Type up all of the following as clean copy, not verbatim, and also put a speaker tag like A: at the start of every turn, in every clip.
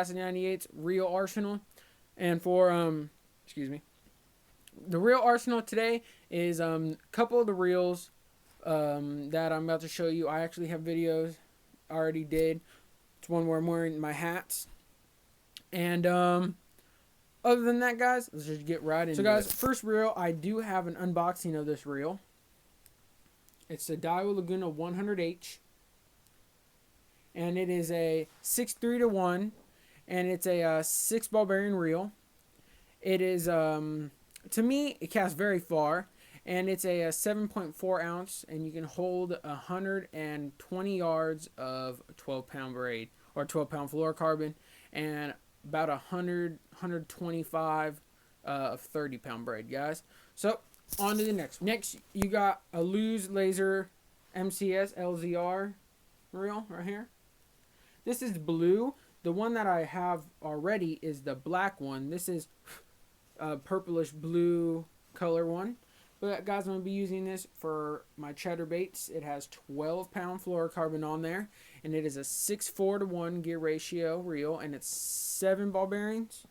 A: Bass 98's reel arsenal. And for the reel arsenal today is a couple of the reels that I'm about to show you. I actually have videos I already did. It's one where I'm wearing my hats. And other than that, guys, let's just get right into it. So guys, first reel, I do have an unboxing of this reel. It's the Daiwa Laguna 100H. And it is a 6:3-1. And it's a 6-ball bearing reel. It is, to me, it casts very far. And it's a 7.4 ounce. And you can hold 120 yards of 12-pound braid. Or 12-pound fluorocarbon. And about 125 of 30-pound braid, guys. So, on to the next. Next, you got a Lew's Laser MCS LZR reel right here. This is blue. The one that I have already is the black one. This is a purplish blue color one. But guys, I'm going to be using this for my cheddar baits. It has 12-pound fluorocarbon on there. And it is a 6:4-1 gear ratio reel. And it's 7-ball bearings.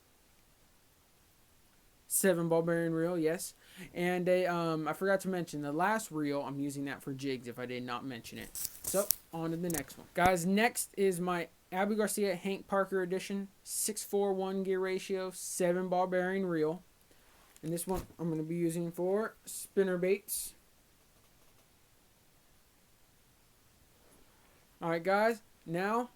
A: 7-ball bearing reel, yes. And I forgot to mention the last reel. I'm using that for jigs if I did not mention it. So, on to the next one. Guys, next is my Abu Garcia Hank Parker edition. 6:4-1 gear ratio, 7-ball bearing reel. And this one I'm going to be using for spinner baits. Alright guys, now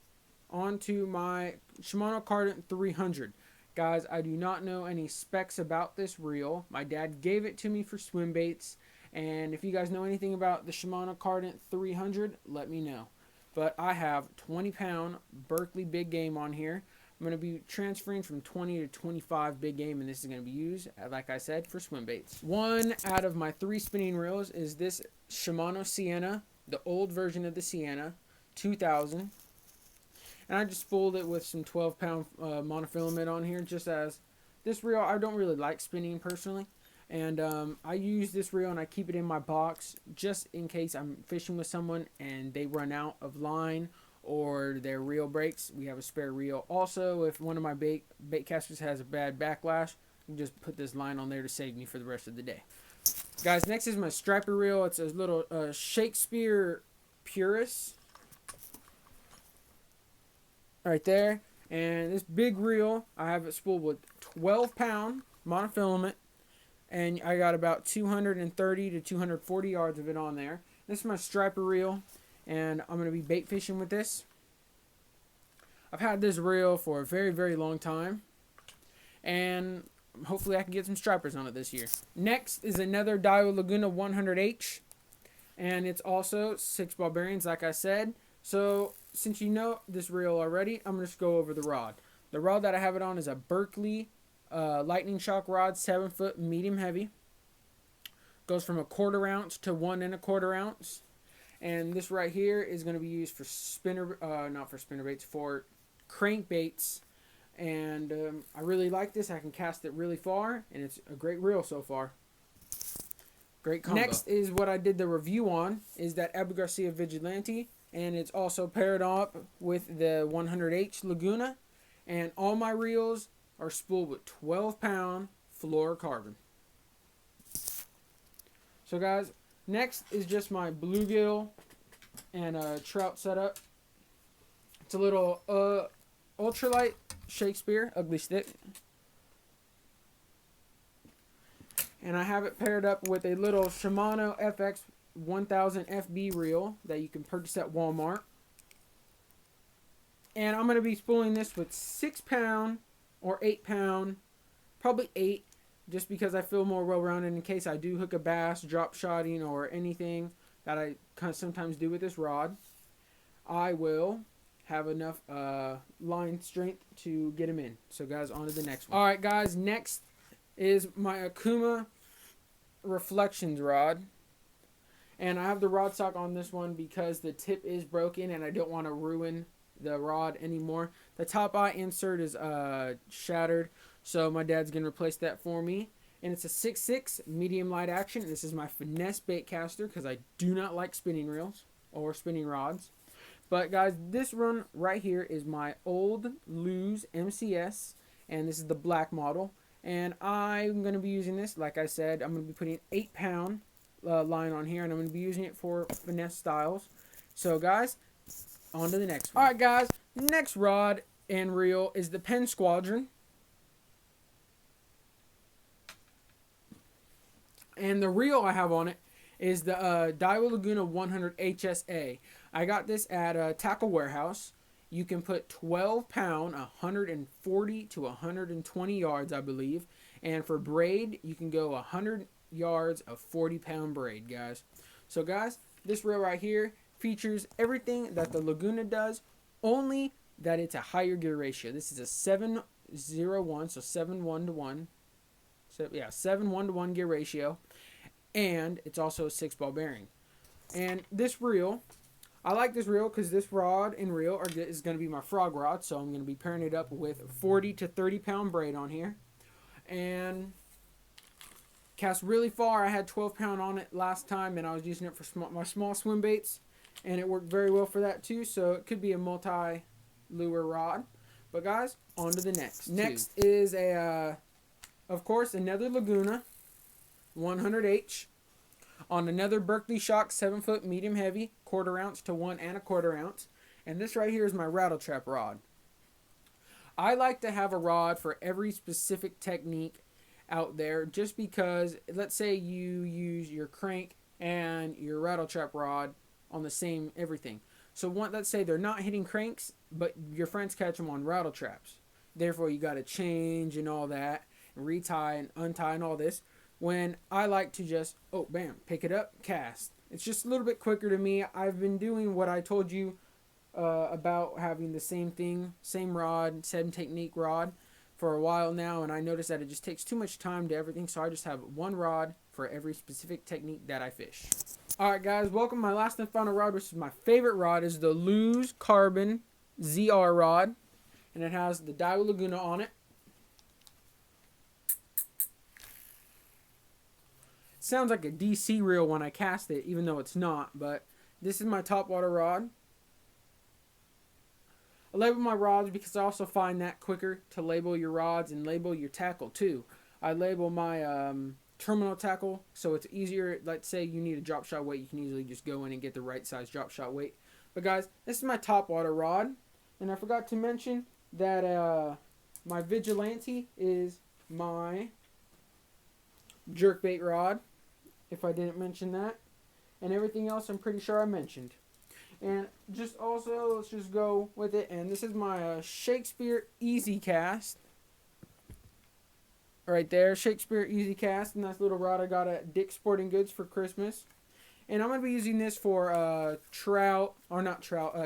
A: on to my Shimano Cardant 300. Guys, I do not know any specs about this reel. My dad gave it to me for swim baits. And if you guys know anything about the Shimano Cardant 300, let me know. But I have 20-pound Berkley Big Game on here. I'm going to be transferring from 20 to 25 big game, and this is going to be used, like I said, for swim baits. One out of my 3 spinning reels is this Shimano Sienna, the old version of the Sienna, 2000. And I just spooled it with some 12-pound monofilament on here, just as this reel, I don't really like spinning personally. And I use this reel and I keep it in my box just in case I'm fishing with someone and they run out of line or their reel breaks. We have a spare reel. Also, if one of my bait casters has a bad backlash, I can just put this line on there to save me for the rest of the day. Guys, next is my striper reel. It's a little Shakespeare Purist right there. And this big reel, I have it spooled with 12-pound monofilament. And I got about 230 to 240 yards of it on there. This is my striper reel. And I'm going to be bait fishing with this. I've had this reel for a very, very long time. And hopefully I can get some stripers on it this year. Next is another Daiwa Laguna 100H. And it's also 6-ball bearings, like I said. So, since you know this reel already, I'm going to just go over the rod. The rod that I have it on is a Berkley Lightning Shock rod, 7-foot, medium heavy. Goes from 1/4 ounce to 1 1/4 ounce. And this right here is going to be used for not for spinner baits, for crankbaits. And I really like this. I can cast it really far, and it's a great reel so far. Great combo. Next is what I did the review on, is that Abu Garcia Vigilante. And it's also paired up with the 100H Laguna. And all my reels are spooled with 12-pound fluorocarbon. So guys, next is just my bluegill and trout setup. It's a little ultralight Shakespeare ugly stick. And I have it paired up with a little Shimano FX 1000 FB reel that you can purchase at Walmart. And I'm going to be spooling this with 6-pound or 8-pound, probably 8, just because I feel more well-rounded in case I do hook a bass, drop shotting, or anything that I kind of sometimes do with this rod. I will have enough line strength to get them in. So guys, on to the next one. Alright guys, next is my Akuma Reflections rod. And I have the rod stock on this one because the tip is broken and I don't want to ruin the rod anymore. The top eye insert is shattered, so my dad's going to replace that for me. And it's a 6.6 medium light action. This is my finesse bait caster because I do not like spinning reels or spinning rods. But guys, this one right here is my old Lose MCS, and this is the black model. And I'm going to be using this, like I said, I'm going to be putting 8 pound line on here, and I'm going to be using it for finesse styles. So guys, on to the next one. Alright guys, next rod and reel is the Penn Squadron. And the reel I have on it is the Daiwa Laguna 100 HSA. I got this at a Tackle Warehouse. You can put 12 pound, 140 to 120 yards, I believe. And for braid, you can go 100 yards of 40 pound braid, guys. So guys, this reel right here features everything that the Laguna does, only that it's a higher gear ratio. This is a 7-0-1, so 7-1-1. So yeah, 7-1-1 gear ratio. And it's also a 6-ball bearing. And this reel, I like this reel because this rod and reel is going to be my frog rod. So I'm going to be pairing it up with 40 to 30 pound braid on here. And cast really far. I had 12 pound on it last time, and I was using it for my small swim baits. And it worked very well for that too. So it could be a multi-lure rod. But guys, on to the next. Next is of course, another Laguna 100H on another Berkley Shock 7-foot medium heavy, 1/4 ounce to 1 1/4 ounce. And this right here is my rattle trap rod. I like to have a rod for every specific technique out there, just because let's say you use your crank and your rattle trap rod on the same everything. So let's say they're not hitting cranks, but your friends catch them on rattle traps. Therefore, you got to change and all that, and retie and untie and all this. When I like to just, bam, pick it up, cast. It's just a little bit quicker to me. I've been doing what I told you about having the same thing, same rod, same technique rod for a while now, and I noticed that it just takes too much time to everything, so I just have one rod for every specific technique that I fish. Alright guys, welcome. My last and final rod, which is my favorite rod, is the Lose Carbon ZR rod, and it has the Daiwa Laguna on it. Sounds like a DC reel when I cast it, even though it's not, but this is my top water rod. I label my rods because I also find that quicker to label your rods and label your tackle too. I label my terminal tackle so it's easier. Let's say you need a drop shot weight, you can easily just go in and get the right size drop shot weight. But guys, this is my top water rod, and I forgot to mention that my Vigilante is my jerkbait rod, if I didn't mention that, and everything else I'm pretty sure I mentioned. And just also, let's just go with it. And this is my Shakespeare Easy Cast. Right there, Shakespeare Easy Cast. Nice little rod I got at Dick's Sporting Goods for Christmas. And I'm going to be using this for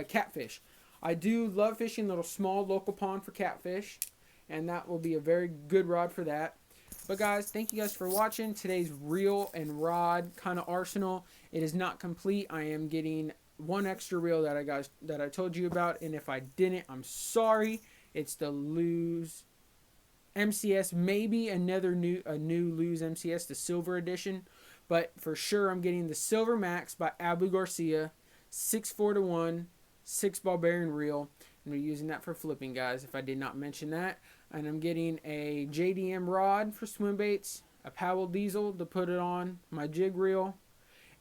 A: catfish. I do love fishing little small local pond for catfish. And that will be a very good rod for that. But guys, thank you guys for watching today's reel and rod kind of arsenal. It is not complete. I am getting one extra reel that I told you about, and if I didn't, I'm sorry. It's the Lose MCS, maybe a new Lose MCS, the silver edition, but for sure I'm getting the Silver Max by Abu Garcia, 6-4-1, 6-ball bearing reel, and we're using that for flipping, guys, if I did not mention that. And I'm getting a JDM rod for swim baits, a Powell Diesel to put it on my jig reel,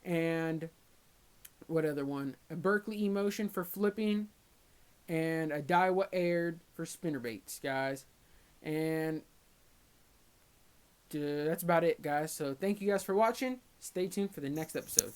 A: and what other one? A Berkley Emotion for flipping, and a Daiwa Aired for spinner baits, guys. And that's about it, guys. So thank you guys for watching. Stay tuned for the next episode.